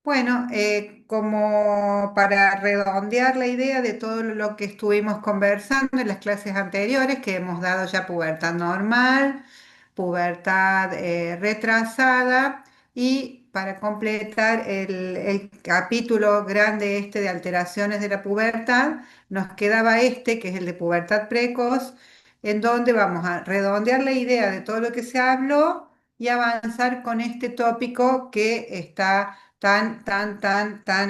Bueno, como para redondear la idea de todo lo que estuvimos conversando en las clases anteriores, que hemos dado ya pubertad normal, pubertad retrasada y para completar el capítulo grande este de alteraciones de la pubertad, nos quedaba este, que es el de pubertad precoz, en donde vamos a redondear la idea de todo lo que se habló y avanzar con este tópico que está tan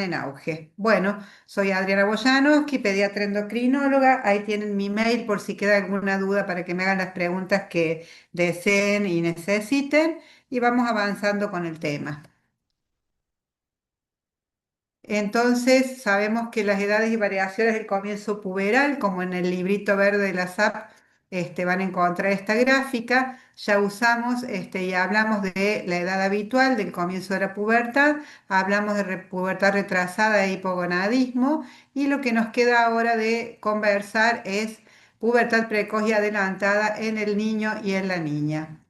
en auge. Bueno, soy Adriana Boyanovsky, pediatra endocrinóloga. Ahí tienen mi mail por si queda alguna duda para que me hagan las preguntas que deseen y necesiten. Y vamos avanzando con el tema. Entonces, sabemos que las edades y variaciones del comienzo puberal, como en el librito verde de la SAP, van a encontrar esta gráfica. Ya usamos y hablamos de la edad habitual del comienzo de la pubertad, hablamos de pubertad retrasada e hipogonadismo, y lo que nos queda ahora de conversar es pubertad precoz y adelantada en el niño y en la niña.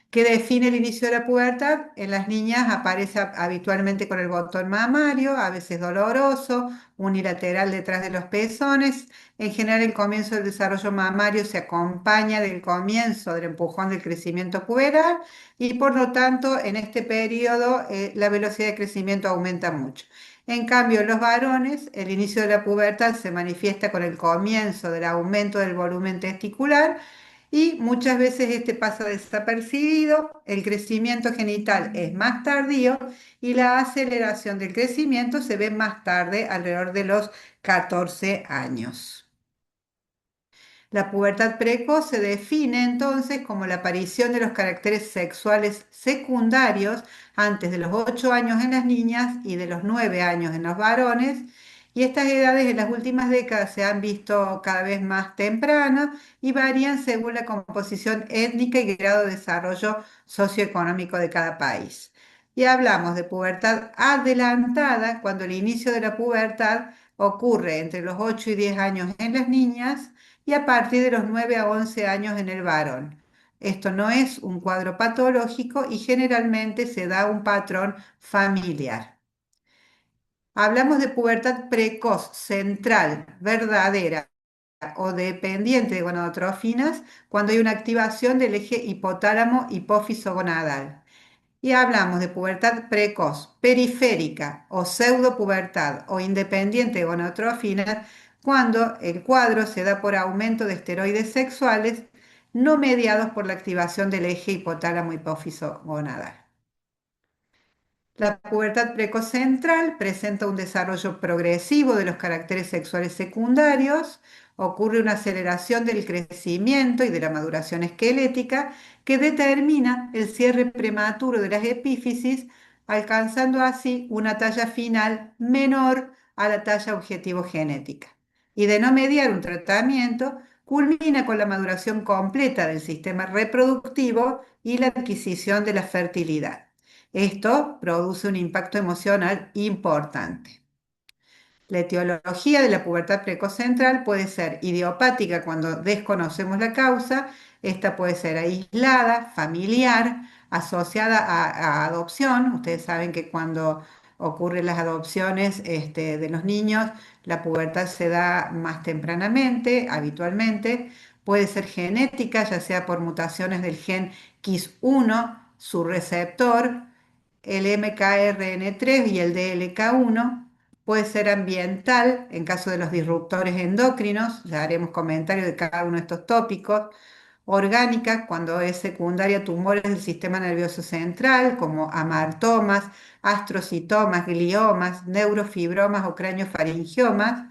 ¿Qué define el inicio de la pubertad? En las niñas aparece habitualmente con el botón mamario, a veces doloroso, unilateral detrás de los pezones. En general, el comienzo del desarrollo mamario se acompaña del comienzo del empujón del crecimiento puberal y por lo tanto, en este periodo, la velocidad de crecimiento aumenta mucho. En cambio, en los varones, el inicio de la pubertad se manifiesta con el comienzo del aumento del volumen testicular y muchas veces este pasa desapercibido, el crecimiento genital es más tardío y la aceleración del crecimiento se ve más tarde, alrededor de los 14 años. La pubertad precoz se define entonces como la aparición de los caracteres sexuales secundarios antes de los 8 años en las niñas y de los 9 años en los varones. Y estas edades en las últimas décadas se han visto cada vez más tempranas y varían según la composición étnica y grado de desarrollo socioeconómico de cada país. Y hablamos de pubertad adelantada cuando el inicio de la pubertad ocurre entre los 8 y 10 años en las niñas y a partir de los 9 a 11 años en el varón. Esto no es un cuadro patológico y generalmente se da un patrón familiar. Hablamos de pubertad precoz, central, verdadera o dependiente de gonadotrofinas cuando hay una activación del eje hipotálamo hipófiso gonadal. Y hablamos de pubertad precoz, periférica o pseudopubertad o independiente de gonadotrofinas cuando el cuadro se da por aumento de esteroides sexuales no mediados por la activación del eje hipotálamo hipófiso gonadal. La pubertad precoz central presenta un desarrollo progresivo de los caracteres sexuales secundarios, ocurre una aceleración del crecimiento y de la maduración esquelética que determina el cierre prematuro de las epífisis, alcanzando así una talla final menor a la talla objetivo genética. Y de no mediar un tratamiento, culmina con la maduración completa del sistema reproductivo y la adquisición de la fertilidad. Esto produce un impacto emocional importante. La etiología de la pubertad precoz central puede ser idiopática cuando desconocemos la causa, esta puede ser aislada, familiar, asociada a adopción. Ustedes saben que cuando ocurren las adopciones de los niños, la pubertad se da más tempranamente, habitualmente. Puede ser genética, ya sea por mutaciones del gen KIS1, su receptor, el MKRN3 y el DLK1. Puede ser ambiental en caso de los disruptores endocrinos, ya haremos comentarios de cada uno de estos tópicos. Orgánica, cuando es secundaria, tumores del sistema nervioso central, como amartomas, astrocitomas, gliomas, neurofibromas o craneofaringiomas.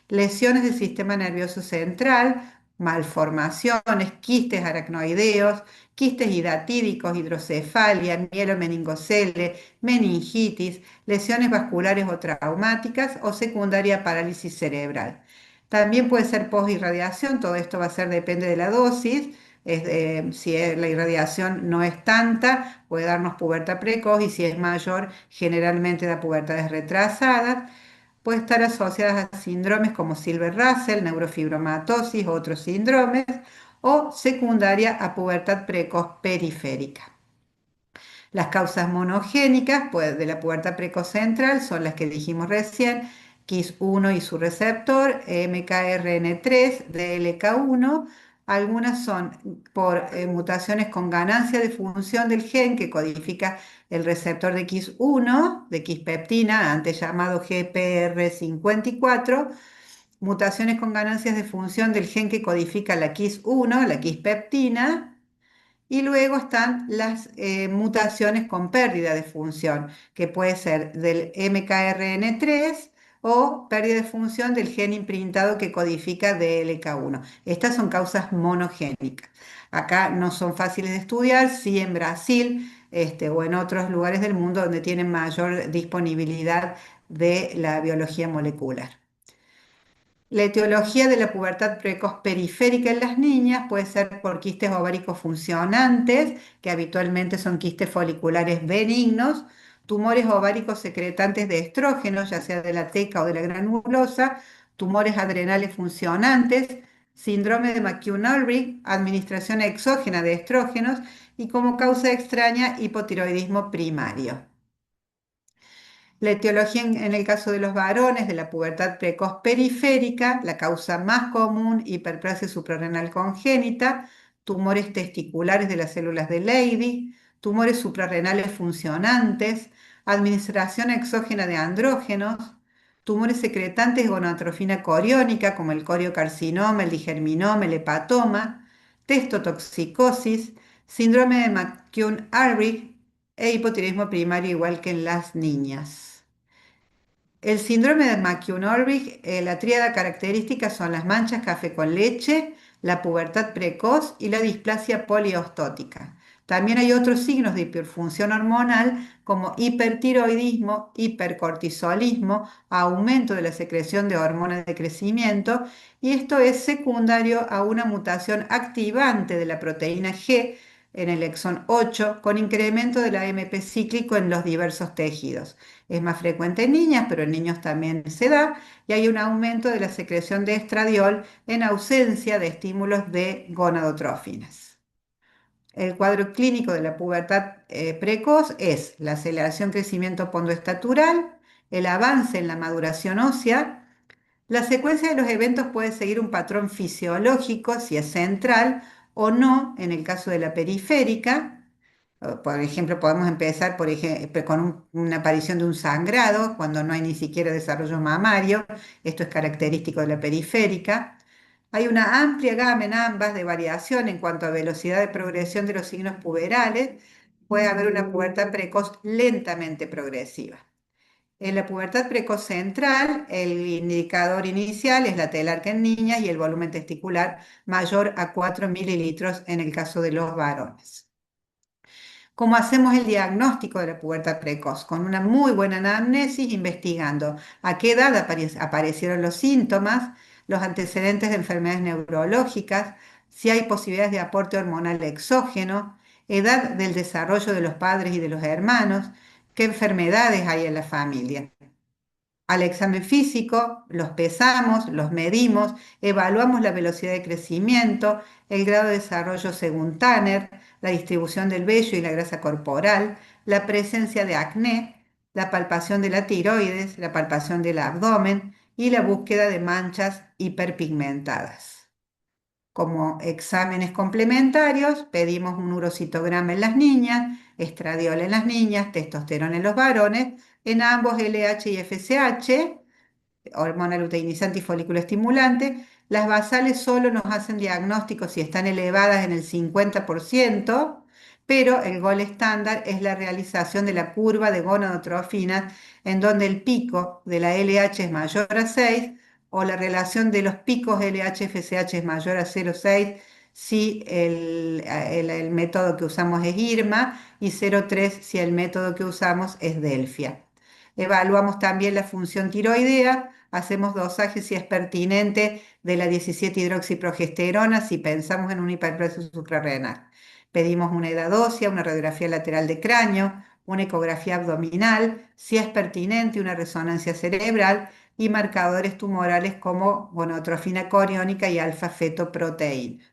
Lesiones del sistema nervioso central, malformaciones, quistes aracnoideos, quistes hidatídicos, hidrocefalia, mielomeningocele, meningitis, lesiones vasculares o traumáticas o secundaria parálisis cerebral. También puede ser posirradiación, todo esto va a ser, depende de la dosis. Si la irradiación no es tanta, puede darnos pubertad precoz y si es mayor, generalmente da pubertades retrasadas. Puede estar asociadas a síndromes como Silver-Russell, neurofibromatosis, otros síndromes, o secundaria a pubertad precoz periférica. Las causas monogénicas pues, de la pubertad precoz central son las que dijimos recién, KIS1 y su receptor, MKRN3, DLK1. Algunas son por mutaciones con ganancia de función del gen que codifica el receptor de KIS1, de quispeptina, antes llamado GPR54, mutaciones con ganancias de función del gen que codifica la KIS1, la quispeptina, y luego están las mutaciones con pérdida de función, que puede ser del MKRN3 o pérdida de función del gen imprintado que codifica DLK1. Estas son causas monogénicas. Acá no son fáciles de estudiar, sí en Brasil o en otros lugares del mundo donde tienen mayor disponibilidad de la biología molecular. La etiología de la pubertad precoz periférica en las niñas puede ser por quistes ováricos funcionantes, que habitualmente son quistes foliculares benignos, tumores ováricos secretantes de estrógenos, ya sea de la teca o de la granulosa, tumores adrenales funcionantes, síndrome de McCune-Ulrich, administración exógena de estrógenos y como causa extraña hipotiroidismo primario. La etiología en el caso de los varones de la pubertad precoz periférica, la causa más común, hiperplasia suprarrenal congénita, tumores testiculares de las células de Leydig, tumores suprarrenales funcionantes, administración exógena de andrógenos, tumores secretantes de gonadotrofina coriónica como el coriocarcinoma, el digerminoma, el hepatoma, testotoxicosis, síndrome de McCune-Arbrick e hipotiroidismo primario igual que en las niñas. El síndrome de McCune-Orvig, la tríada característica son las manchas café con leche, la pubertad precoz y la displasia poliostótica. También hay otros signos de hiperfunción hormonal como hipertiroidismo, hipercortisolismo, aumento de la secreción de hormonas de crecimiento, y esto es secundario a una mutación activante de la proteína G en el exón 8 con incremento del AMP cíclico en los diversos tejidos. Es más frecuente en niñas, pero en niños también se da, y hay un aumento de la secreción de estradiol en ausencia de estímulos de gonadotrófinas. El cuadro clínico de la pubertad precoz es la aceleración crecimiento pondoestatural, el avance en la maduración ósea. La secuencia de los eventos puede seguir un patrón fisiológico, si es central o no, en el caso de la periférica. Por ejemplo, podemos empezar con una aparición de un sangrado cuando no hay ni siquiera desarrollo mamario. Esto es característico de la periférica. Hay una amplia gama en ambas de variación en cuanto a velocidad de progresión de los signos puberales. Puede haber una pubertad precoz lentamente progresiva. En la pubertad precoz central, el indicador inicial es la telarca en niñas y el volumen testicular mayor a 4 mililitros en el caso de los varones. ¿Cómo hacemos el diagnóstico de la pubertad precoz? Con una muy buena anamnesis, investigando a qué edad aparecieron los síntomas, los antecedentes de enfermedades neurológicas, si hay posibilidades de aporte hormonal exógeno, edad del desarrollo de los padres y de los hermanos, qué enfermedades hay en la familia. Al examen físico, los pesamos, los medimos, evaluamos la velocidad de crecimiento, el grado de desarrollo según Tanner, la distribución del vello y la grasa corporal, la presencia de acné, la palpación de la tiroides, la palpación del abdomen y la búsqueda de manchas hiperpigmentadas. Como exámenes complementarios, pedimos un urocitograma en las niñas, estradiol en las niñas, testosterona en los varones, en ambos LH y FSH, hormona luteinizante y folículo estimulante. Las basales solo nos hacen diagnóstico si están elevadas en el 50%, pero el gol estándar es la realización de la curva de gonadotrofinas, en donde el pico de la LH es mayor a 6 o la relación de los picos LH-FSH es mayor a 0,6 si el método que usamos es IRMA y 0,3 si el método que usamos es Delfia. Evaluamos también la función tiroidea, hacemos dosaje si es pertinente de la 17-hidroxiprogesterona si pensamos en una hiperplasia suprarrenal. Pedimos una edad ósea, una radiografía lateral de cráneo, una ecografía abdominal, si es pertinente una resonancia cerebral y marcadores tumorales como gonadotrofina coriónica y alfa-fetoproteína.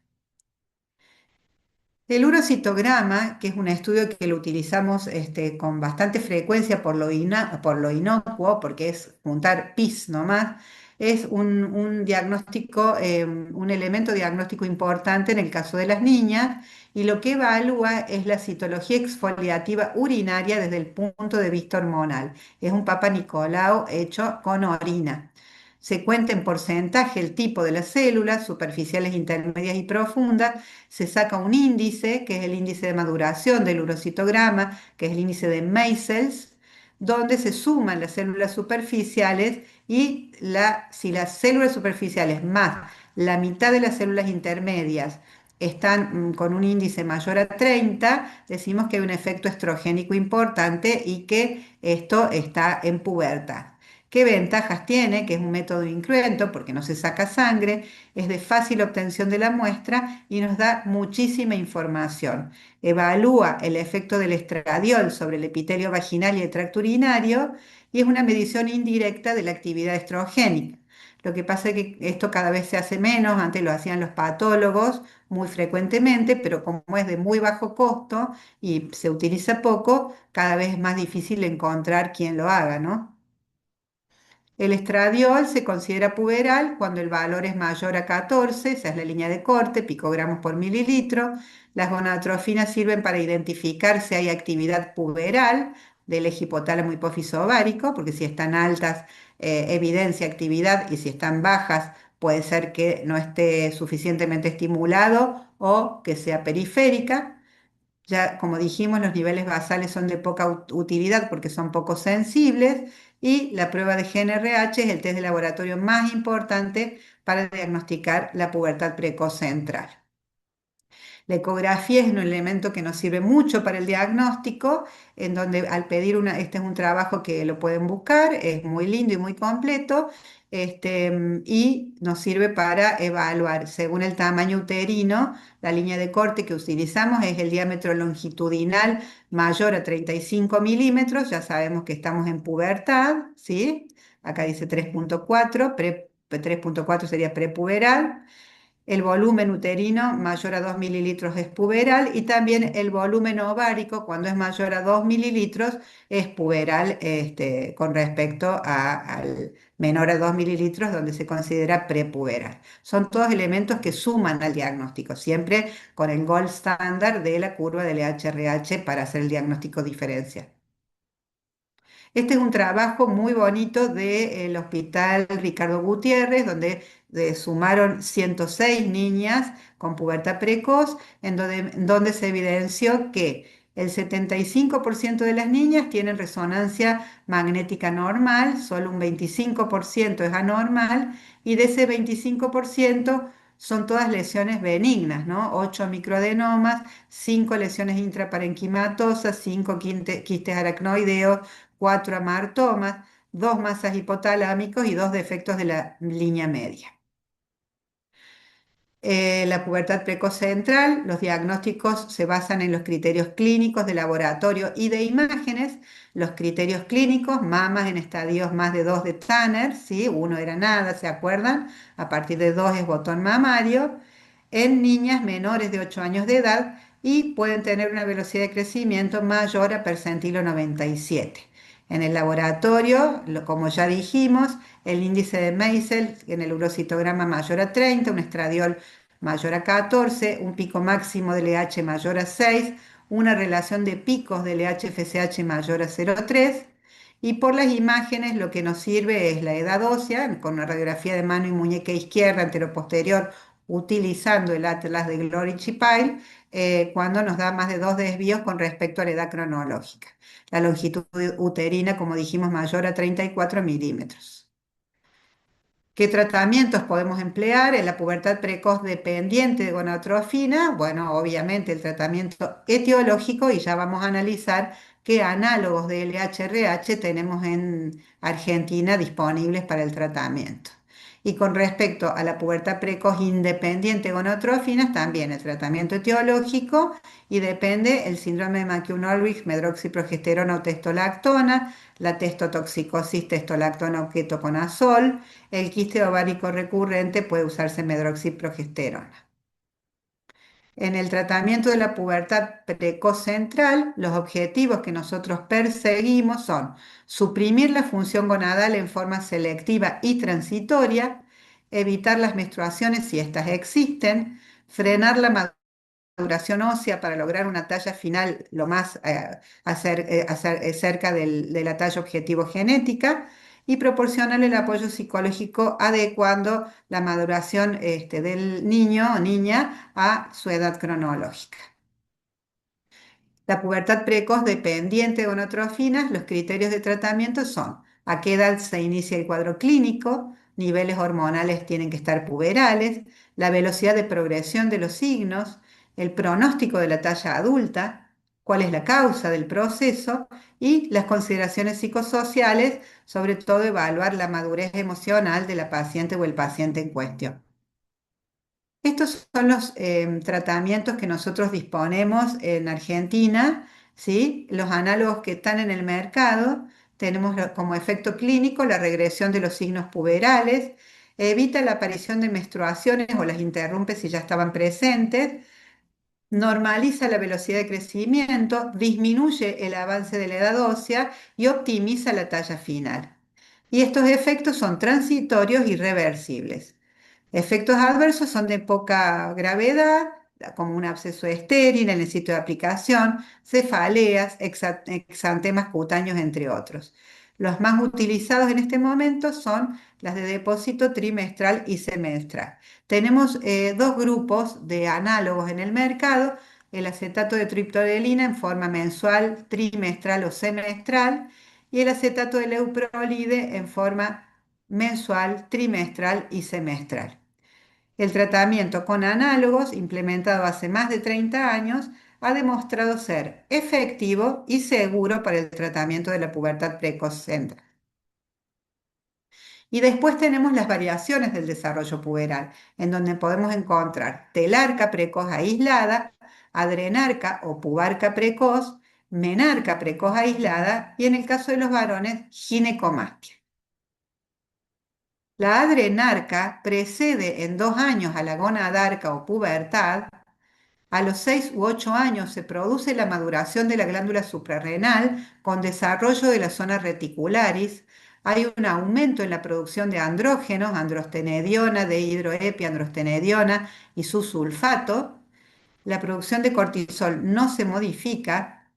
El urocitograma, que es un estudio que lo utilizamos con bastante frecuencia por lo inocuo, porque es juntar pis nomás, es un diagnóstico, un elemento diagnóstico importante en el caso de las niñas y lo que evalúa es la citología exfoliativa urinaria desde el punto de vista hormonal. Es un Papa Nicolau hecho con orina. Se cuenta en porcentaje el tipo de las células, superficiales, intermedias y profundas. Se saca un índice, que es el índice de maduración del urocitograma, que es el índice de Meisels, donde se suman las células superficiales y si las células superficiales más la mitad de las células intermedias están con un índice mayor a 30, decimos que hay un efecto estrogénico importante y que esto está en pubertad. ¿Qué ventajas tiene? Que es un método incruento porque no se saca sangre, es de fácil obtención de la muestra y nos da muchísima información. Evalúa el efecto del estradiol sobre el epitelio vaginal y el tracto urinario y es una medición indirecta de la actividad estrogénica. Lo que pasa es que esto cada vez se hace menos, antes lo hacían los patólogos muy frecuentemente, pero como es de muy bajo costo y se utiliza poco, cada vez es más difícil encontrar quien lo haga, ¿no? El estradiol se considera puberal cuando el valor es mayor a 14, esa es la línea de corte, picogramos por mililitro. Las gonadotrofinas sirven para identificar si hay actividad puberal del eje hipotálamo hipófiso ovárico, porque si están altas, evidencia actividad, y si están bajas, puede ser que no esté suficientemente estimulado o que sea periférica. Ya, como dijimos, los niveles basales son de poca utilidad porque son poco sensibles y la prueba de GNRH es el test de laboratorio más importante para diagnosticar la pubertad precoz central. La ecografía es un elemento que nos sirve mucho para el diagnóstico, en donde al pedir este es un trabajo que lo pueden buscar, es muy lindo y muy completo, y nos sirve para evaluar según el tamaño uterino, la línea de corte que utilizamos es el diámetro longitudinal mayor a 35 milímetros, ya sabemos que estamos en pubertad, ¿sí? Acá dice 3.4, 3.4 sería prepuberal. El volumen uterino mayor a 2 mililitros es puberal y también el volumen ovárico cuando es mayor a 2 mililitros es puberal con respecto al menor a 2 mililitros donde se considera prepuberal. Son todos elementos que suman al diagnóstico, siempre con el gold standard de la curva del HRH para hacer el diagnóstico diferencial. Este es un trabajo muy bonito del Hospital Ricardo Gutiérrez, donde sumaron 106 niñas con pubertad precoz, en donde se evidenció que el 75% de las niñas tienen resonancia magnética normal, solo un 25% es anormal, y de ese 25% son todas lesiones benignas, ¿no? 8 microadenomas, 5 lesiones intraparenquimatosas, 5 quistes aracnoideos, 4 amartomas, 2 masas hipotalámicos y 2 defectos de la línea media. La pubertad precoz central, los diagnósticos se basan en los criterios clínicos de laboratorio y de imágenes. Los criterios clínicos, mamas en estadios más de 2 de Tanner, ¿sí? 1 era nada, ¿se acuerdan? A partir de 2 es botón mamario. En niñas menores de 8 años de edad y pueden tener una velocidad de crecimiento mayor a percentilo 97. En el laboratorio, como ya dijimos, el índice de Meisel en el urocitograma mayor a 30, un estradiol mayor a 14, un pico máximo de LH mayor a 6, una relación de picos de LH-FSH mayor a 0,3. Y por las imágenes lo que nos sirve es la edad ósea, con una radiografía de mano y muñeca izquierda, anteroposterior, utilizando el atlas de Glory Chipile, cuando nos da más de 2 desvíos con respecto a la edad cronológica. La longitud uterina, como dijimos, mayor a 34 milímetros. ¿Qué tratamientos podemos emplear en la pubertad precoz dependiente de gonadotrofina? Bueno, obviamente el tratamiento etiológico y ya vamos a analizar qué análogos de LHRH tenemos en Argentina disponibles para el tratamiento. Y con respecto a la pubertad precoz independiente de gonadotrofinas, también el tratamiento etiológico y depende el síndrome de McCune-Ulrich, medroxiprogesterona o testolactona, la testotoxicosis, testolactona o ketoconazol. El quiste ovárico recurrente puede usarse medroxiprogesterona. En el tratamiento de la pubertad precoz central, los objetivos que nosotros perseguimos son suprimir la función gonadal en forma selectiva y transitoria, evitar las menstruaciones si éstas existen, frenar la maduración ósea para lograr una talla final lo más cerca de la talla objetivo genética y proporcionarle el apoyo psicológico adecuando la maduración del niño o niña a su edad cronológica. La pubertad precoz dependiente de gonotrofinas, los criterios de tratamiento son a qué edad se inicia el cuadro clínico, niveles hormonales tienen que estar puberales, la velocidad de progresión de los signos, el pronóstico de la talla adulta, cuál es la causa del proceso y las consideraciones psicosociales, sobre todo evaluar la madurez emocional de la paciente o el paciente en cuestión. Estos son los tratamientos que nosotros disponemos en Argentina, ¿sí? Los análogos que están en el mercado, tenemos como efecto clínico la regresión de los signos puberales, evita la aparición de menstruaciones o las interrumpe si ya estaban presentes, normaliza la velocidad de crecimiento, disminuye el avance de la edad ósea y optimiza la talla final. Y estos efectos son transitorios y reversibles. Efectos adversos son de poca gravedad, como un absceso estéril en el sitio de aplicación, cefaleas, exantemas cutáneos, entre otros. Los más utilizados en este momento son las de depósito trimestral y semestral. Tenemos dos grupos de análogos en el mercado, el acetato de triptodilina en forma mensual, trimestral o semestral, y el acetato de leuprolide en forma mensual, trimestral y semestral. El tratamiento con análogos, implementado hace más de 30 años, ha demostrado ser efectivo y seguro para el tratamiento de la pubertad precoz central. Y después tenemos las variaciones del desarrollo puberal, en donde podemos encontrar telarca precoz aislada, adrenarca o pubarca precoz, menarca precoz aislada y en el caso de los varones, ginecomastia. La adrenarca precede en 2 años a la gonadarca o pubertad. A los 6 u 8 años se produce la maduración de la glándula suprarrenal con desarrollo de la zona reticularis. Hay un aumento en la producción de andrógenos, androstenediona, dehidroepiandrostenediona y su sulfato. La producción de cortisol no se modifica,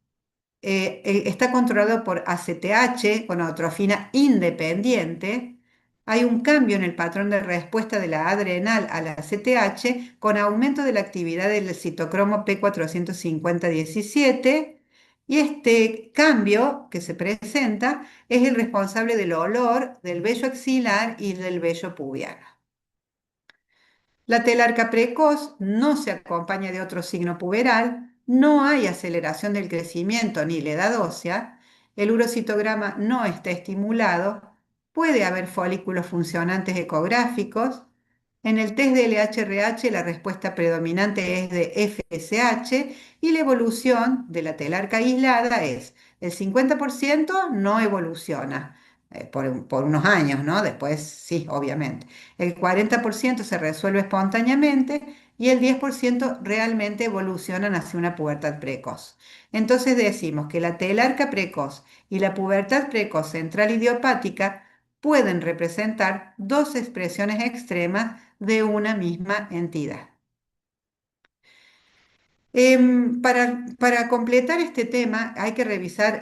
está controlado por ACTH, gonadotrofina independiente. Hay un cambio en el patrón de respuesta de la adrenal a la ACTH con aumento de la actividad del citocromo P450-17 y este cambio que se presenta es el responsable del olor, del vello axilar y del vello pubiano. La telarca precoz no se acompaña de otro signo puberal, no hay aceleración del crecimiento ni la edad ósea, el urocitograma no está estimulado, puede haber folículos funcionantes ecográficos. En el test de LH-RH la respuesta predominante es de FSH y la evolución de la telarca aislada es el 50% no evoluciona por unos años, ¿no? Después sí, obviamente. El 40% se resuelve espontáneamente y el 10% realmente evolucionan hacia una pubertad precoz. Entonces decimos que la telarca precoz y la pubertad precoz central idiopática pueden representar dos expresiones extremas de una misma entidad. Para completar este tema hay que revisar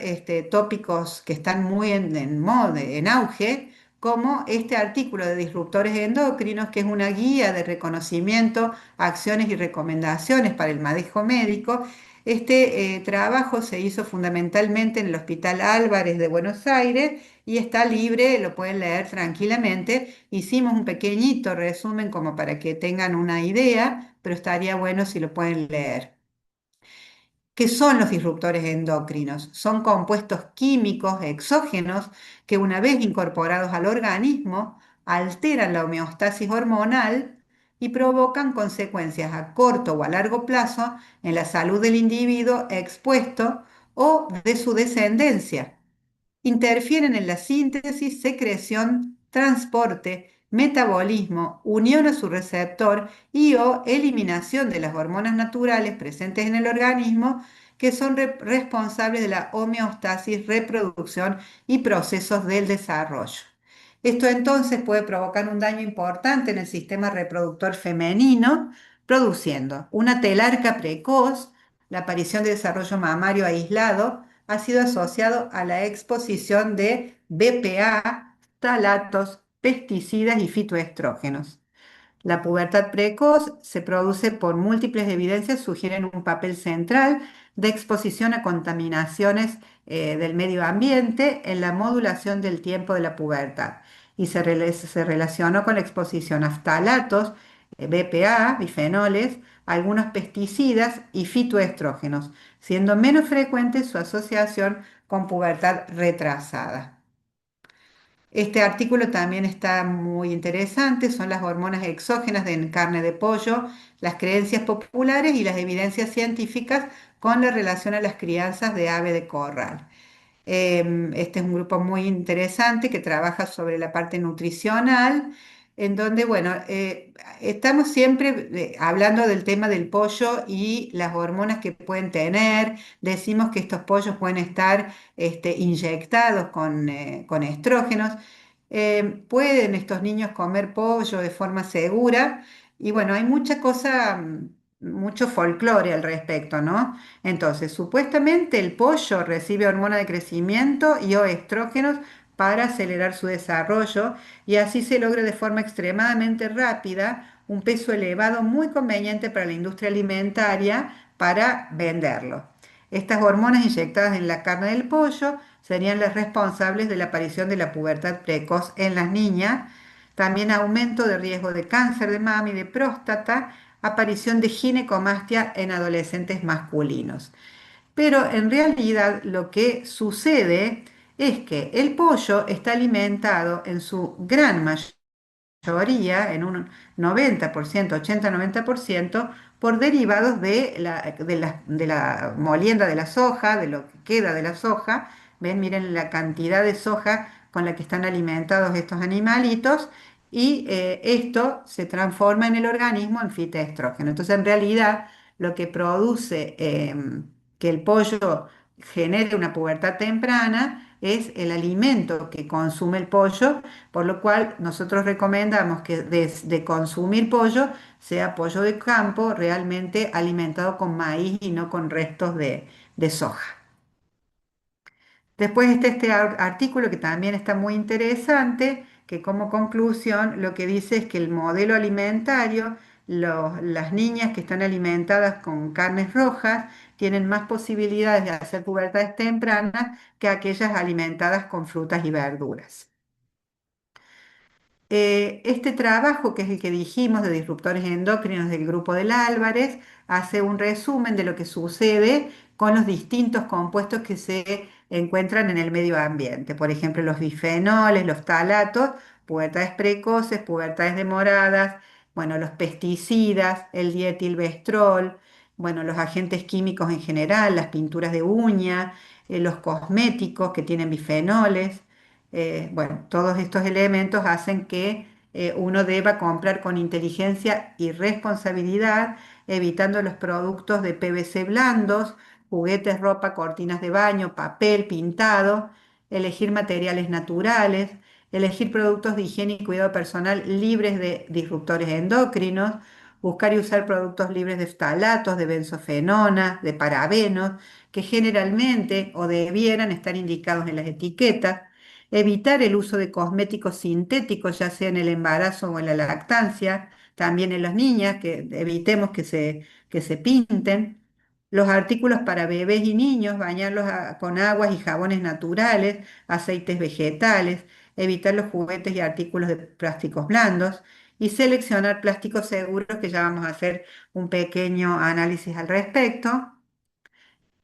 tópicos que están muy en auge, como este artículo de disruptores endocrinos, que es una guía de reconocimiento, acciones y recomendaciones para el manejo médico. Este trabajo se hizo fundamentalmente en el Hospital Álvarez de Buenos Aires y está libre, lo pueden leer tranquilamente. Hicimos un pequeñito resumen como para que tengan una idea, pero estaría bueno si lo pueden leer. ¿Qué son los disruptores endocrinos? Son compuestos químicos exógenos que una vez incorporados al organismo alteran la homeostasis hormonal y provocan consecuencias a corto o a largo plazo en la salud del individuo expuesto o de su descendencia. Interfieren en la síntesis, secreción, transporte, metabolismo, unión a su receptor y o eliminación de las hormonas naturales presentes en el organismo que son responsables de la homeostasis, reproducción y procesos del desarrollo. Esto entonces puede provocar un daño importante en el sistema reproductor femenino, produciendo una telarca precoz. La aparición de desarrollo mamario aislado ha sido asociado a la exposición de BPA, talatos, pesticidas y fitoestrógenos. La pubertad precoz se produce por múltiples evidencias, sugieren un papel central de exposición a contaminaciones del medio ambiente en la modulación del tiempo de la pubertad y se relacionó con la exposición a ftalatos, BPA, bifenoles, algunos pesticidas y fitoestrógenos, siendo menos frecuente su asociación con pubertad retrasada. Este artículo también está muy interesante, son las hormonas exógenas de carne de pollo, las creencias populares y las evidencias científicas con la relación a las crianzas de ave de corral. Este es un grupo muy interesante que trabaja sobre la parte nutricional, en donde, bueno, estamos siempre hablando del tema del pollo y las hormonas que pueden tener. Decimos que estos pollos pueden estar inyectados con estrógenos. ¿Pueden estos niños comer pollo de forma segura? Y bueno, hay mucha cosa, mucho folclore al respecto, ¿no? Entonces, supuestamente el pollo recibe hormona de crecimiento y o estrógenos para acelerar su desarrollo y así se logra de forma extremadamente rápida un peso elevado muy conveniente para la industria alimentaria para venderlo. Estas hormonas inyectadas en la carne del pollo serían las responsables de la aparición de la pubertad precoz en las niñas, también aumento de riesgo de cáncer de mama y de próstata, aparición de ginecomastia en adolescentes masculinos. Pero en realidad lo que sucede es que el pollo está alimentado en su gran mayoría, en un 90%, 80-90%, por derivados de la molienda de la soja, de lo que queda de la soja. Ven, miren la cantidad de soja con la que están alimentados estos animalitos y esto se transforma en el organismo en fitoestrógeno. Entonces, en realidad, lo que produce que el pollo genere una pubertad temprana es el alimento que consume el pollo, por lo cual nosotros recomendamos que de consumir pollo sea pollo de campo realmente alimentado con maíz y no con restos de soja. Después está este artículo que también está muy interesante, que como conclusión lo que dice es que el modelo alimentario, las niñas que están alimentadas con carnes rojas tienen más posibilidades de hacer pubertades tempranas que aquellas alimentadas con frutas y verduras. Este trabajo, que es el que dijimos de disruptores endocrinos del grupo del Álvarez, hace un resumen de lo que sucede con los distintos compuestos que se encuentran en el medio ambiente. Por ejemplo, los bifenoles, los talatos, pubertades precoces, pubertades demoradas, bueno, los pesticidas, el dietilvestrol, bueno, los agentes químicos en general, las pinturas de uña, los cosméticos que tienen bifenoles. Bueno, todos estos elementos hacen que uno deba comprar con inteligencia y responsabilidad, evitando los productos de PVC blandos, juguetes, ropa, cortinas de baño, papel, pintado, elegir materiales naturales, elegir productos de higiene y cuidado personal libres de disruptores endocrinos, buscar y usar productos libres de ftalatos, de benzofenonas, de parabenos, que generalmente o debieran estar indicados en las etiquetas, evitar el uso de cosméticos sintéticos, ya sea en el embarazo o en la lactancia, también en las niñas, que evitemos que se pinten. Los artículos para bebés y niños, bañarlos con aguas y jabones naturales, aceites vegetales, evitar los juguetes y artículos de plásticos blandos y seleccionar plásticos seguros, que ya vamos a hacer un pequeño análisis al respecto.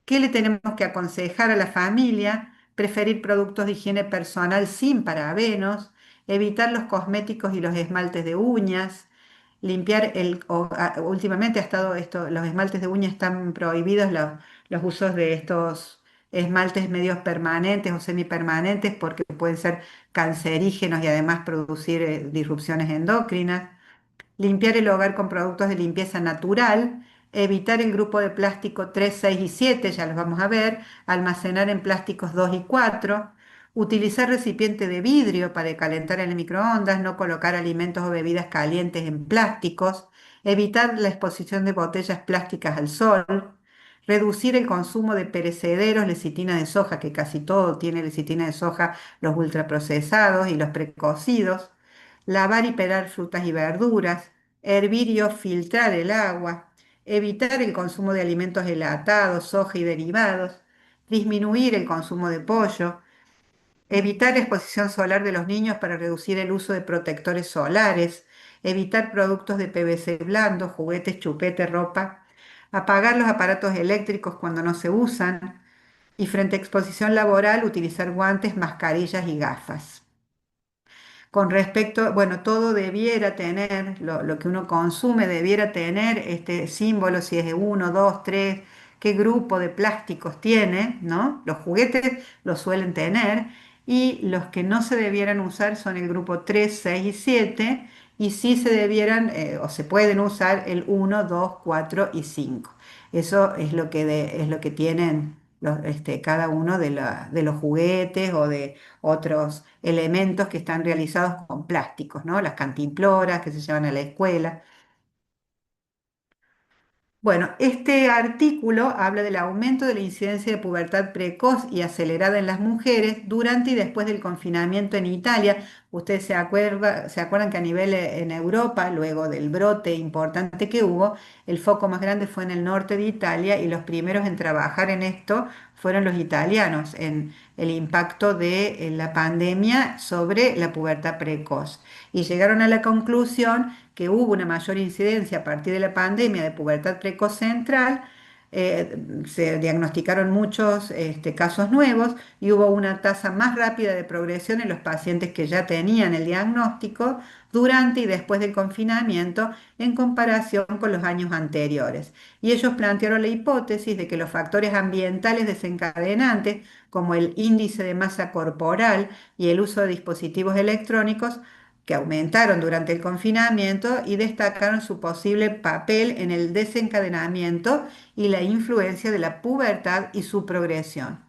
¿Qué le tenemos que aconsejar a la familia? Preferir productos de higiene personal sin parabenos, evitar los cosméticos y los esmaltes de uñas, limpiar últimamente ha estado esto, los esmaltes de uñas están prohibidos los usos de estos esmaltes medios permanentes o semipermanentes porque pueden ser cancerígenos y además producir disrupciones endocrinas. Limpiar el hogar con productos de limpieza natural, evitar el grupo de plástico 3, 6 y 7, ya los vamos a ver, almacenar en plásticos 2 y 4, utilizar recipiente de vidrio para calentar en el microondas, no colocar alimentos o bebidas calientes en plásticos, evitar la exposición de botellas plásticas al sol, reducir el consumo de perecederos, lecitina de soja, que casi todo tiene lecitina de soja, los ultraprocesados y los precocidos, lavar y pelar frutas y verduras, hervir y o filtrar el agua, evitar el consumo de alimentos enlatados, soja y derivados, disminuir el consumo de pollo, evitar la exposición solar de los niños para reducir el uso de protectores solares, evitar productos de PVC blando, juguetes, chupete, ropa, apagar los aparatos eléctricos cuando no se usan y frente a exposición laboral utilizar guantes, mascarillas y gafas. Con respecto, bueno, todo debiera tener, lo que uno consume debiera tener este símbolo, si es de uno, dos, tres, qué grupo de plásticos tiene, ¿no? Los juguetes los suelen tener y los que no se debieran usar son el grupo 3, 6 y 7 y sí se debieran o se pueden usar el uno, 2, 4 y 5. Eso es lo que, es lo que tienen cada uno de los juguetes o de otros elementos que están realizados con plásticos, ¿no? Las cantimploras que se llevan a la escuela. Bueno, este artículo habla del aumento de la incidencia de pubertad precoz y acelerada en las mujeres durante y después del confinamiento en Italia. Ustedes se acuerdan que a nivel en Europa, luego del brote importante que hubo, el foco más grande fue en el norte de Italia y los primeros en trabajar en esto fueron los italianos, en el impacto de la pandemia sobre la pubertad precoz. Y llegaron a la conclusión que hubo una mayor incidencia a partir de la pandemia de pubertad precoz central, se diagnosticaron muchos casos nuevos y hubo una tasa más rápida de progresión en los pacientes que ya tenían el diagnóstico durante y después del confinamiento en comparación con los años anteriores. Y ellos plantearon la hipótesis de que los factores ambientales desencadenantes, como el índice de masa corporal y el uso de dispositivos electrónicos, que aumentaron durante el confinamiento y destacaron su posible papel en el desencadenamiento y la influencia de la pubertad y su progresión.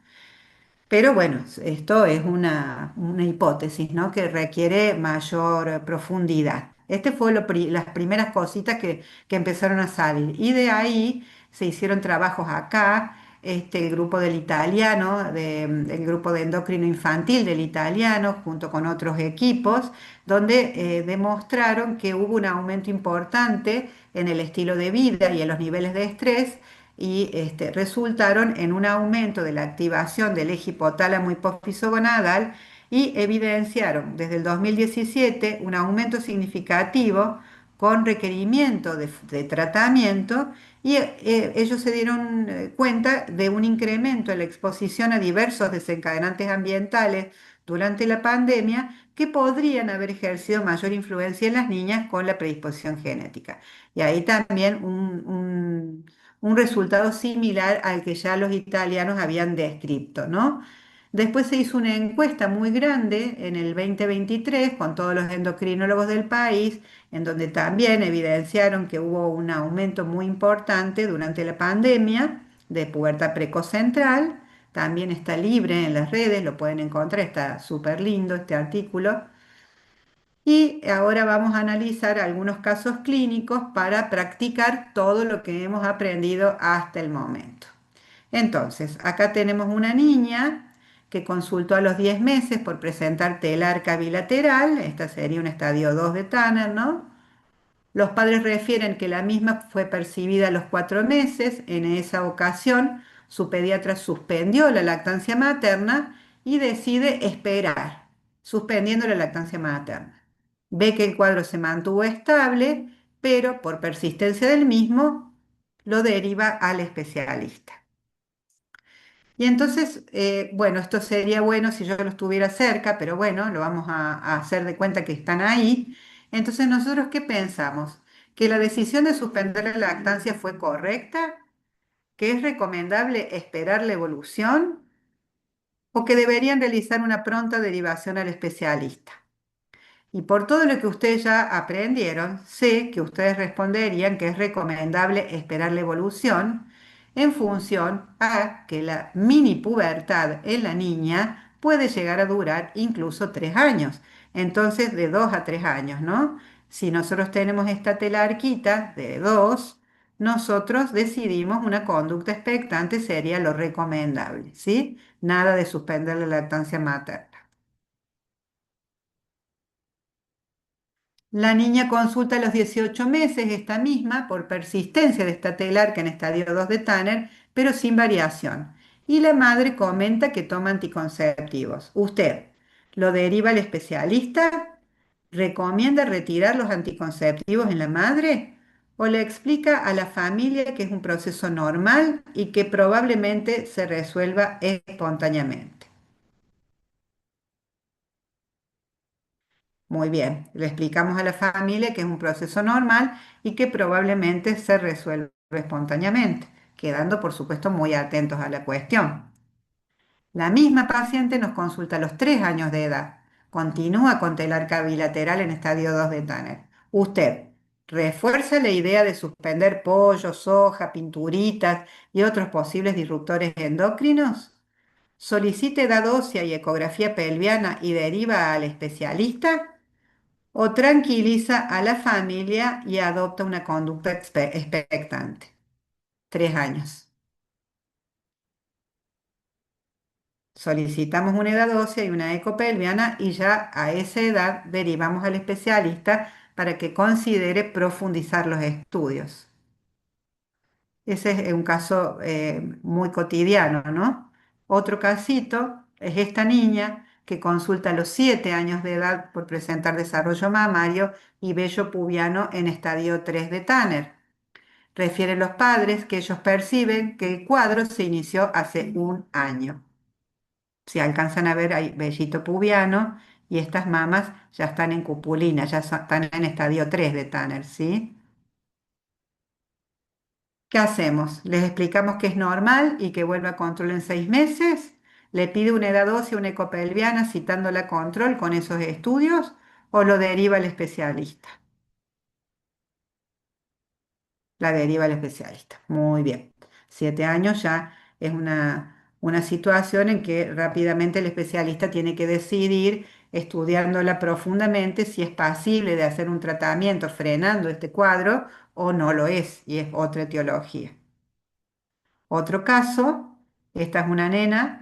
Pero bueno, esto es una hipótesis, ¿no? Que requiere mayor profundidad. Este fue las primeras cositas que empezaron a salir. Y de ahí se hicieron trabajos acá, el grupo del italiano, el grupo de endocrino infantil del italiano, junto con otros equipos, donde demostraron que hubo un aumento importante en el estilo de vida y en los niveles de estrés y resultaron en un aumento de la activación del eje hipotálamo hipófiso-gonadal y evidenciaron desde el 2017 un aumento significativo con requerimiento de tratamiento y ellos se dieron cuenta de un incremento en la exposición a diversos desencadenantes ambientales durante la pandemia que podrían haber ejercido mayor influencia en las niñas con la predisposición genética. Y ahí también un resultado similar al que ya los italianos habían descrito, ¿no? Después se hizo una encuesta muy grande en el 2023 con todos los endocrinólogos del país, en donde también evidenciaron que hubo un aumento muy importante durante la pandemia de pubertad precoz central. También está libre en las redes, lo pueden encontrar, está súper lindo este artículo. Y ahora vamos a analizar algunos casos clínicos para practicar todo lo que hemos aprendido hasta el momento. Entonces, acá tenemos una niña que consultó a los 10 meses por presentar telarca bilateral, esta sería un estadio 2 de Tanner, ¿no? Los padres refieren que la misma fue percibida a los 4 meses. En esa ocasión, su pediatra suspendió la lactancia materna y decide esperar, suspendiendo la lactancia materna. Ve que el cuadro se mantuvo estable, pero por persistencia del mismo, lo deriva al especialista. Y entonces, bueno, esto sería bueno si yo lo estuviera cerca, pero bueno, lo vamos a hacer de cuenta que están ahí. Entonces, ¿nosotros qué pensamos? ¿Que la decisión de suspender la lactancia fue correcta? ¿Que es recomendable esperar la evolución? o que deberían realizar una pronta derivación al especialista. Y por todo lo que ustedes ya aprendieron, sé que ustedes responderían que es recomendable esperar la evolución en función a que la mini pubertad en la niña puede llegar a durar incluso 3 años. Entonces, de 2 a 3 años, ¿no? Si nosotros tenemos esta telarquita de 2, nosotros decidimos una conducta expectante sería lo recomendable, ¿sí? Nada de suspender la lactancia materna. La niña consulta a los 18 meses esta misma por persistencia de esta telar que en estadio 2 de Tanner, pero sin variación. Y la madre comenta que toma anticonceptivos. ¿Usted lo deriva al especialista? ¿Recomienda retirar los anticonceptivos en la madre? ¿O le explica a la familia que es un proceso normal y que probablemente se resuelva espontáneamente? Muy bien, le explicamos a la familia que es un proceso normal y que probablemente se resuelve espontáneamente, quedando por supuesto muy atentos a la cuestión. La misma paciente nos consulta a los 3 años de edad. Continúa con telar bilateral en estadio 2 de Tanner. Usted refuerza la idea de suspender pollo, soja, pinturitas y otros posibles disruptores endocrinos. Solicite edad ósea y ecografía pelviana y deriva al especialista o tranquiliza a la familia y adopta una conducta expectante. 3 años. Solicitamos una edad ósea y una ecopelviana y ya a esa edad derivamos al especialista para que considere profundizar los estudios. Ese es un caso muy cotidiano, ¿no? Otro casito es esta niña que consulta a los 7 años de edad por presentar desarrollo mamario y vello pubiano en estadio 3 de Tanner. Refieren los padres que ellos perciben que el cuadro se inició hace un año. Si alcanzan a ver, hay vellito pubiano y estas mamas ya están en cupulina, ya están en estadio 3 de Tanner, ¿sí? ¿Qué hacemos? ¿Les explicamos que es normal y que vuelva a control en 6 meses? ¿Le pide una edad ósea, una ecopelviana citándola a control con esos estudios? ¿O lo deriva al especialista? La deriva al especialista. Muy bien. 7 años ya es una situación en que rápidamente el especialista tiene que decidir, estudiándola profundamente, si es pasible de hacer un tratamiento frenando este cuadro o no lo es, y es otra etiología. Otro caso, esta es una nena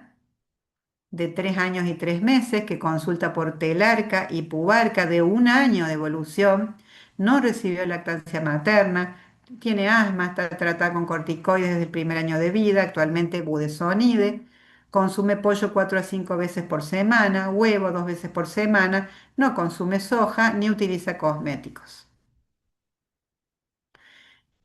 de 3 años y 3 meses que consulta por telarca y pubarca de un año de evolución, no recibió lactancia materna, tiene asma, está tratada con corticoides desde el primer año de vida, actualmente budesonide, consume pollo 4 a 5 veces por semana, huevo 2 veces por semana, no consume soja ni utiliza cosméticos.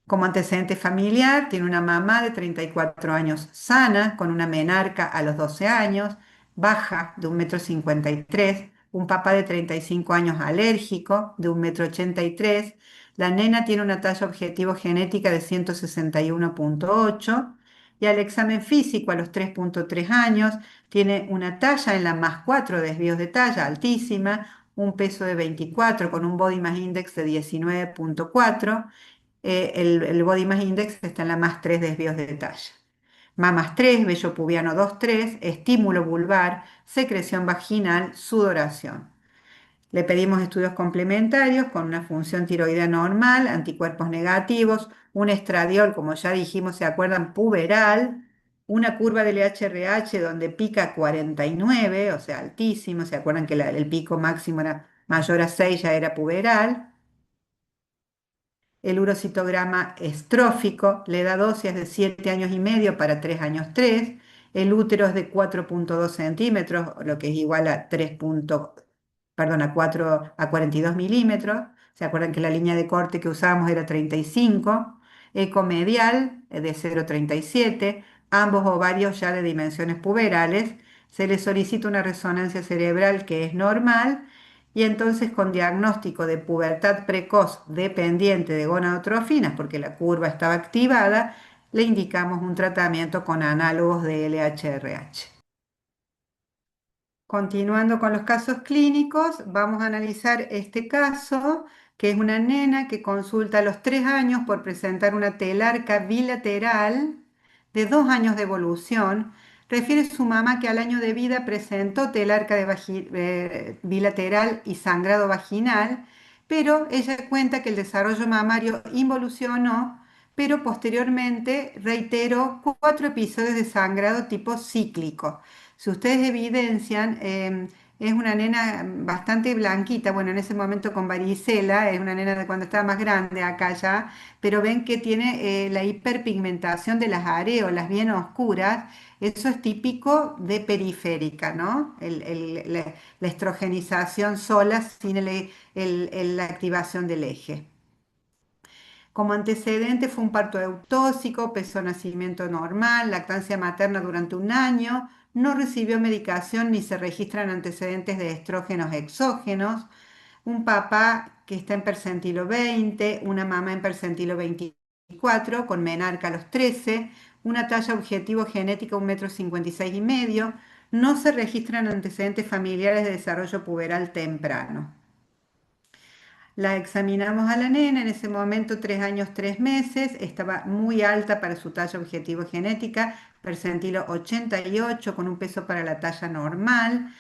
Como antecedente familiar, tiene una mamá de 34 años sana, con una menarca a los 12 años, baja de 1,53 m, un papá de 35 años alérgico de 1,83 m. La nena tiene una talla objetivo genética de 161,8 y al examen físico a los 3,3 años tiene una talla en la +4 desvíos de talla altísima, un peso de 24 con un body mass index de 19,4. El Body Mass Index está en la +3 desvíos de talla. Mamas 3, vello pubiano 2,3, estímulo vulvar, secreción vaginal, sudoración. Le pedimos estudios complementarios con una función tiroidea normal, anticuerpos negativos, un estradiol, como ya dijimos, ¿se acuerdan? Puberal, una curva del LHRH donde pica 49, o sea, altísimo, ¿se acuerdan que el pico máximo era mayor a 6, ya era puberal? El urocitograma estrófico, la edad ósea es de 7 años y medio para 3 años 3, el útero es de 4,2 centímetros, lo que es igual a 4 a 42 milímetros. ¿Se acuerdan que la línea de corte que usábamos era 35? Ecomedial de 0,37, ambos ovarios ya de dimensiones puberales. Se le solicita una resonancia cerebral que es normal y entonces con diagnóstico de pubertad precoz dependiente de gonadotrofinas, porque la curva estaba activada, le indicamos un tratamiento con análogos de LHRH. Continuando con los casos clínicos, vamos a analizar este caso, que es una nena que consulta a los 3 años por presentar una telarca bilateral de 2 años de evolución. Refiere su mamá que al año de vida presentó telarca bilateral y sangrado vaginal, pero ella cuenta que el desarrollo mamario involucionó, pero posteriormente reiteró 4 episodios de sangrado tipo cíclico. Si ustedes evidencian, es una nena bastante blanquita, bueno, en ese momento con varicela, es una nena de cuando estaba más grande acá ya, pero ven que tiene la hiperpigmentación de las areolas bien oscuras, eso es típico de periférica, ¿no? La estrogenización sola sin la activación del eje. Como antecedente fue un parto eutóxico, peso nacimiento normal, lactancia materna durante un año, no recibió medicación ni se registran antecedentes de estrógenos exógenos, un papá que está en percentilo 20, una mamá en percentilo 24, con menarca a los 13, una talla objetivo genética 1,56 m, no se registran antecedentes familiares de desarrollo puberal temprano. La examinamos a la nena, en ese momento 3 años, 3 meses, estaba muy alta para su talla objetivo genética, percentilo 88, con un peso para la talla normal,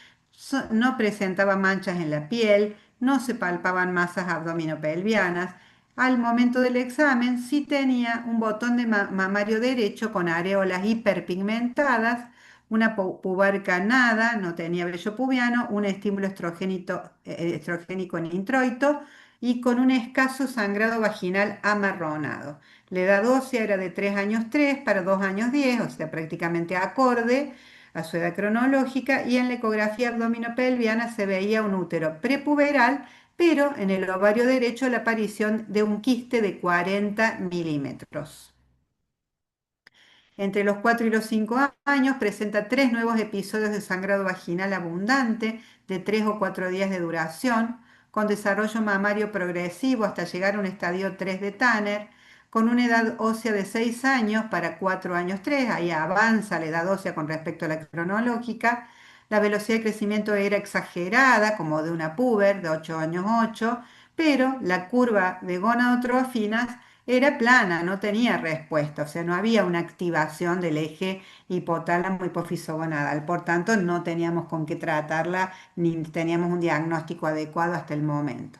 no presentaba manchas en la piel, no se palpaban masas abdominopelvianas. Al momento del examen sí tenía un botón de mamario derecho con areolas hiperpigmentadas, una pubarca nada, no tenía vello pubiano, un estímulo estrogénico en introito y con un escaso sangrado vaginal amarronado. La edad ósea era de 3 años 3 para 2 años 10, o sea, prácticamente acorde a su edad cronológica, y en la ecografía abdominopelviana se veía un útero prepuberal, pero en el ovario derecho la aparición de un quiste de 40 milímetros. Entre los 4 y los 5 años presenta 3 nuevos episodios de sangrado vaginal abundante de 3 o 4 días de duración, con desarrollo mamario progresivo hasta llegar a un estadio 3 de Tanner, con una edad ósea de 6 años para 4 años 3, ahí avanza la edad ósea con respecto a la cronológica. La velocidad de crecimiento era exagerada, como de una puber de 8 años 8, pero la curva de gonadotrofinas era plana, no tenía respuesta, o sea, no había una activación del eje hipotálamo hipofisogonadal, por tanto, no teníamos con qué tratarla ni teníamos un diagnóstico adecuado hasta el momento.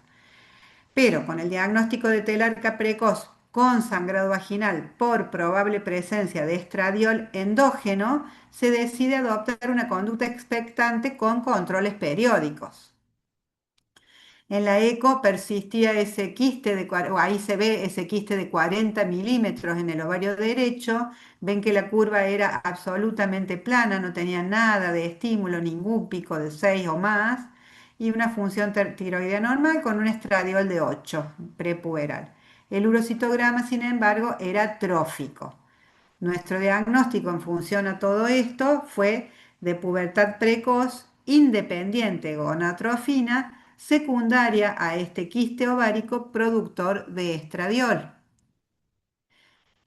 Pero con el diagnóstico de telarca precoz con sangrado vaginal por probable presencia de estradiol endógeno, se decide adoptar una conducta expectante con controles periódicos. En la eco persistía ese quiste o ahí se ve ese quiste de 40 milímetros en el ovario derecho. Ven que la curva era absolutamente plana, no tenía nada de estímulo, ningún pico de 6 o más, y una función tiroidea normal con un estradiol de 8, prepuberal. El urocitograma, sin embargo, era trófico. Nuestro diagnóstico en función a todo esto fue de pubertad precoz, independiente gonatrofina, secundaria a este quiste ovárico productor de estradiol.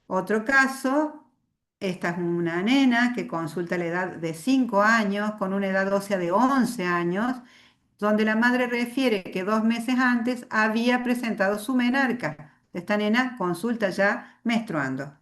Otro caso, esta es una nena que consulta la edad de 5 años con una edad ósea de 11 años, donde la madre refiere que 2 meses antes había presentado su menarca. Esta nena consulta ya menstruando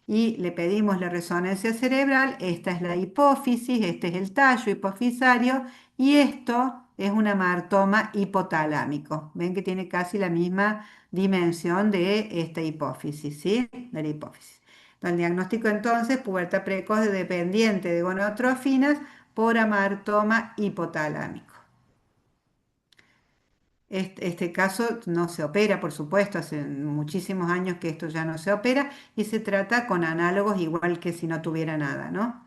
y le pedimos la resonancia cerebral. Esta es la hipófisis, este es el tallo hipofisario y esto es un amartoma hipotalámico. Ven que tiene casi la misma dimensión de esta hipófisis, ¿sí? De la hipófisis. El diagnóstico entonces, pubertad precoz dependiente de gonadotrofinas por amartoma hipotalámico. Este caso no se opera, por supuesto, hace muchísimos años que esto ya no se opera y se trata con análogos igual que si no tuviera nada, ¿no?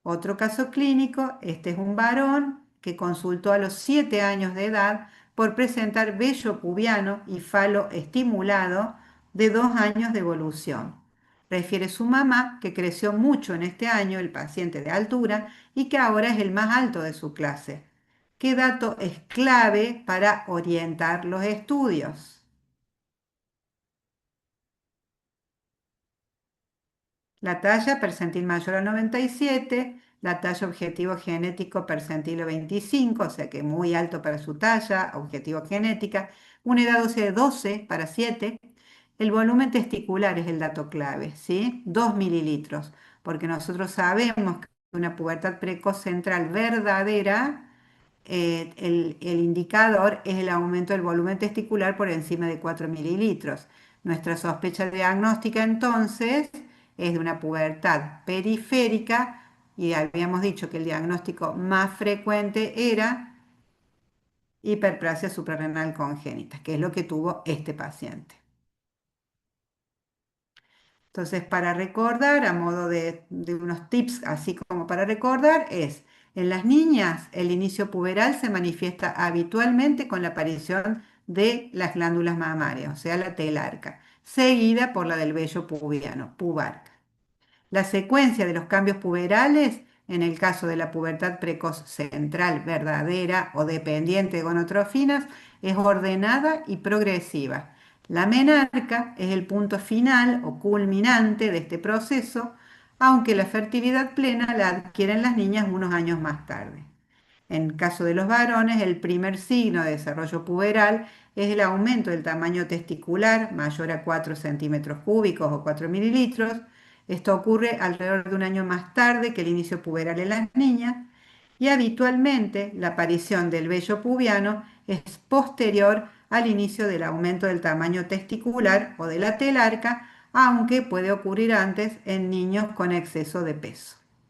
Otro caso clínico, este es un varón que consultó a los 7 años de edad por presentar vello pubiano y falo estimulado de 2 años de evolución. Refiere su mamá que creció mucho en este año, el paciente de altura, y que ahora es el más alto de su clase. ¿Qué dato es clave para orientar los estudios? La talla percentil mayor a 97, la talla objetivo genético percentilo 25, o sea que muy alto para su talla, objetivo genética, una edad ósea de 12 para 7. El volumen testicular es el dato clave, ¿sí? 2 mililitros, porque nosotros sabemos que una pubertad precoz central verdadera, el indicador es el aumento del volumen testicular por encima de 4 mililitros. Nuestra sospecha diagnóstica entonces es de una pubertad periférica y habíamos dicho que el diagnóstico más frecuente era hiperplasia suprarrenal congénita, que es lo que tuvo este paciente. Entonces, para recordar, a modo de unos tips, así como para recordar, es, en las niñas el inicio puberal se manifiesta habitualmente con la aparición de las glándulas mamarias, o sea, la telarca, seguida por la del vello pubiano, pubar. La secuencia de los cambios puberales, en el caso de la pubertad precoz central, verdadera o dependiente de gonotrofinas, es ordenada y progresiva. La menarca es el punto final o culminante de este proceso, aunque la fertilidad plena la adquieren las niñas unos años más tarde. En caso de los varones, el primer signo de desarrollo puberal es el aumento del tamaño testicular mayor a 4 centímetros cúbicos o 4 mililitros. Esto ocurre alrededor de un año más tarde que el inicio puberal en las niñas y habitualmente la aparición del vello pubiano es posterior al inicio del aumento del tamaño testicular o de la telarca, aunque puede ocurrir antes en niños con exceso de peso.